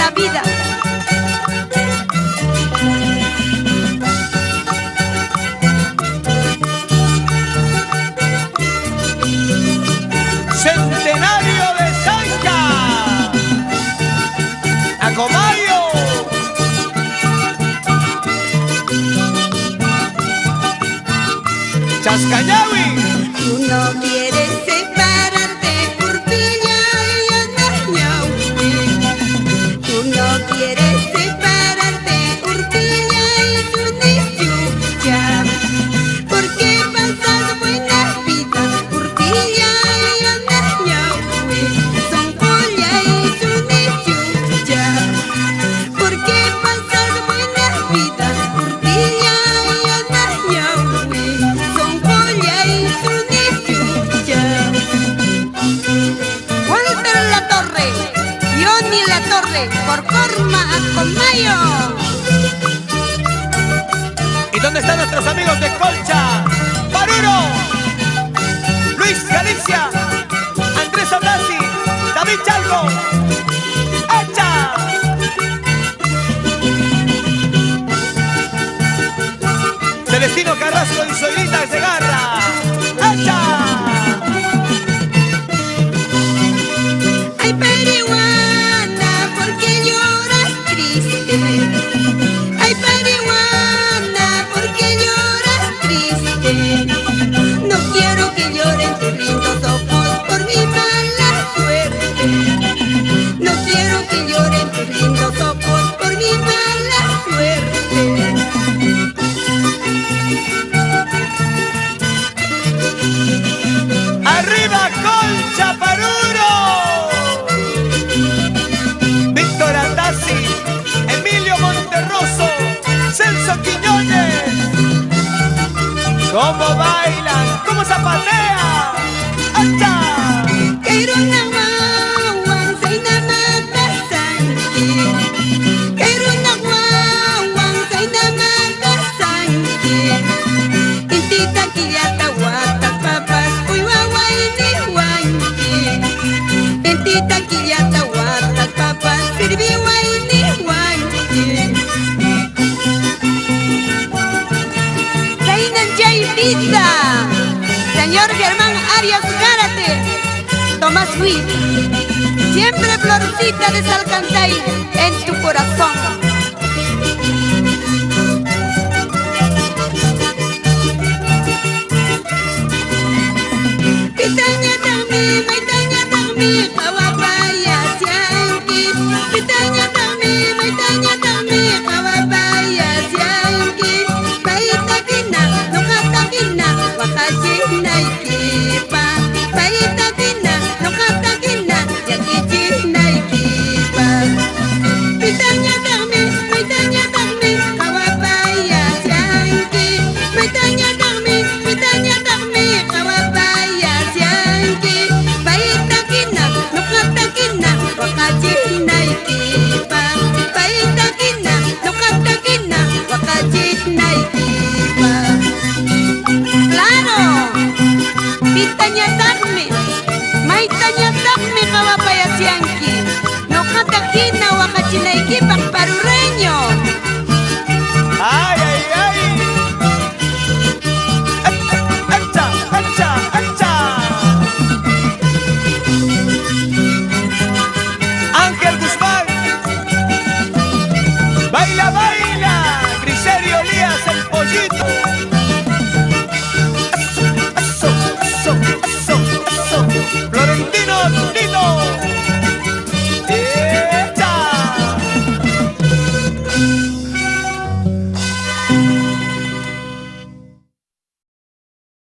la vida. Centenario de Zanca, Acomayo. Chascañahui. Tú no quieres separarte, Curpilla y Anañahui. Tú no quieres separarte, Curpilla y Tuniyuya. Porque pasas buenas vidas, Curpilla y Anañahui. Son Colla y Tuniyuya. Porque pasas buenas vidas, Curpilla y Anañahui. Son Colla y Tuniyuya. Walter La Torre, Johnny La Torre, por Corma Acomayo. ¿Y dónde están nuestros amigos de Colcha? Paruro, Luis Galicia, Andrés Andasi, David Chalco. ¡Echa! Celestino Carrasco y Zoilita Segarra. ¡Echa! Ay, parihuana, ¿por qué lloras triste? Ay, parihuana, ¿por qué lloras triste? No quiero que lloren tus lindos ojos por mi mala suerte. No quiero que lloren tus lindos ojos por mi mala suerte. ¡Arriba Colcha, Paruro! Víctor Andasi, Emilio Monterroso, Celso Quiñones. ¿Cómo bailan? ¿Cómo zapatea? ¡Acha! Kairuna wawan sayna matasanki. Kairuna wawan sayna matasanki. Intita kiyata watas papas uy waway ni wanki. Intita kiyata watas papas sirvi way ni wanki. Kainan Jairita, señor Germán Arias Gárate, Tomás Ruiz, siempre florcita de Salcantay en tu corazón. Pitanya tami, maitanya tami, kawabaya siangki. Pitanya tami, maitanya tami, kawabaya siangki. Baita kina, nukata kina, wakaji naikipa. Baita kina, nukata kina, yakiji naikipa. Pitanya tami, maitanya tami, kawabaya siangki. Pitanya tami, kawabaya siangki. Baita kina, nukata kina, wakaji naikipa. Baita kina, nukata kina, wakaji naikipa. Claro, pitanya tami, maitanya tami kawabaya siangki. Nukata kina, wakaji naikipa parureño. ¡Ay, ay, ay! ¡Echa, echa, echa! Ángel Guzmán. ¡Baila, baila! Criserio Elías, el pollito.